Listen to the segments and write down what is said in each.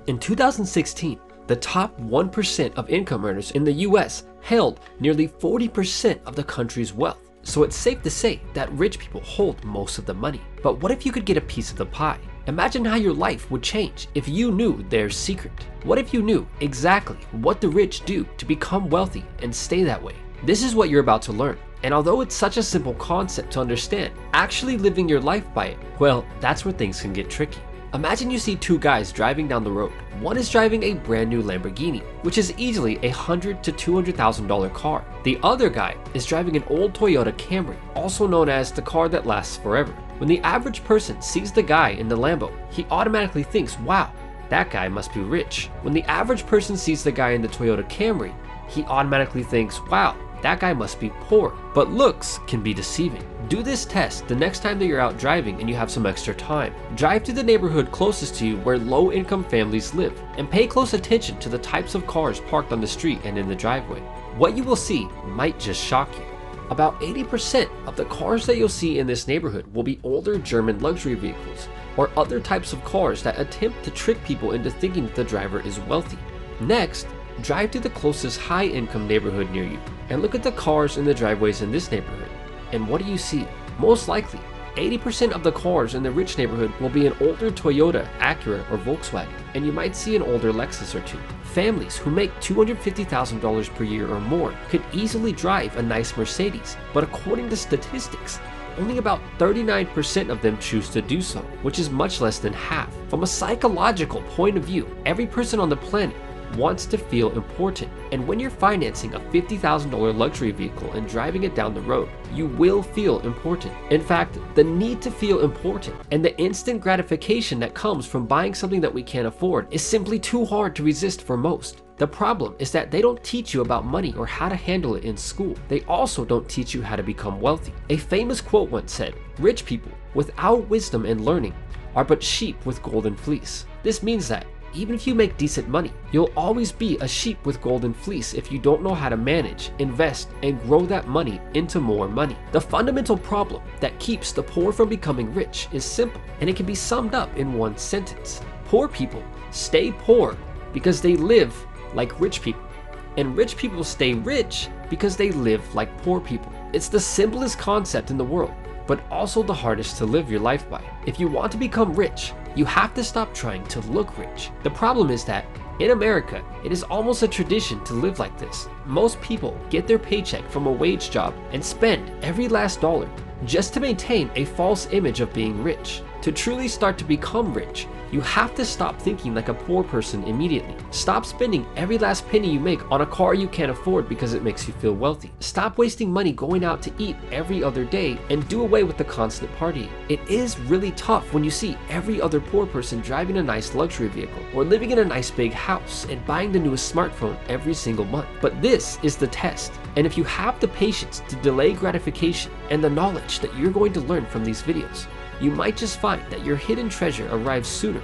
In 2016, the top 1% of income earners in the US held nearly 40% of the country's wealth. So it's safe to say that rich people hold most of the money. But what if you could get a piece of the pie? Imagine how your life would change if you knew their secret. What if you knew exactly what the rich do to become wealthy and stay that way? This is what you're about to learn. And although it's such a simple concept to understand, actually living your life by it, well, that's where things can get tricky. Imagine you see two guys driving down the road. One is driving a brand new Lamborghini, which is easily a $100,000 to $200,000 car. The other guy is driving an old Toyota Camry, also known as the car that lasts forever. When the average person sees the guy in the Lambo, he automatically thinks, wow, that guy must be rich. When the average person sees the guy in the Toyota Camry, he automatically thinks, wow, that guy must be poor. But looks can be deceiving. Do this test the next time that you're out driving and you have some extra time. Drive to the neighborhood closest to you where low-income families live and pay close attention to the types of cars parked on the street and in the driveway. What you will see might just shock you. About 80% of the cars that you'll see in this neighborhood will be older German luxury vehicles or other types of cars that attempt to trick people into thinking that the driver is wealthy. Next, drive to the closest high-income neighborhood near you and look at the cars in the driveways in this neighborhood. And what do you see? Most likely, 80% of the cars in the rich neighborhood will be an older Toyota, Acura, or Volkswagen, and you might see an older Lexus or two. Families who make $250,000 per year or more could easily drive a nice Mercedes, but according to statistics, only about 39% of them choose to do so, which is much less than half. From a psychological point of view, every person on the planet wants to feel important, and when you're financing a $50,000 luxury vehicle and driving it down the road, you will feel important. In fact, the need to feel important and the instant gratification that comes from buying something that we can't afford is simply too hard to resist for most. The problem is that they don't teach you about money or how to handle it in school. They also don't teach you how to become wealthy. A famous quote once said, "Rich people without wisdom and learning are but sheep with golden fleece." This means that even if you make decent money, you'll always be a sheep with golden fleece if you don't know how to manage, invest, and grow that money into more money. The fundamental problem that keeps the poor from becoming rich is simple, and it can be summed up in one sentence. Poor people stay poor because they live like rich people, and rich people stay rich because they live like poor people. It's the simplest concept in the world, but also the hardest to live your life by. If you want to become rich, you have to stop trying to look rich. The problem is that in America, it is almost a tradition to live like this. Most people get their paycheck from a wage job and spend every last dollar just to maintain a false image of being rich. To truly start to become rich, you have to stop thinking like a poor person immediately. Stop spending every last penny you make on a car you can't afford because it makes you feel wealthy. Stop wasting money going out to eat every other day and do away with the constant partying. It is really tough when you see every other poor person driving a nice luxury vehicle or living in a nice big house and buying the newest smartphone every single month. But this is the test. And if you have the patience to delay gratification and the knowledge that you're going to learn from these videos, you might just find that your hidden treasure arrives sooner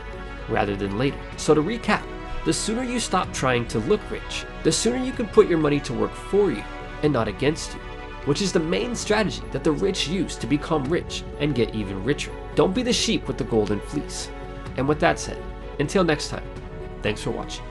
rather than later. So to recap, the sooner you stop trying to look rich, the sooner you can put your money to work for you and not against you, which is the main strategy that the rich use to become rich and get even richer. Don't be the sheep with the golden fleece. And with that said, until next time, thanks for watching.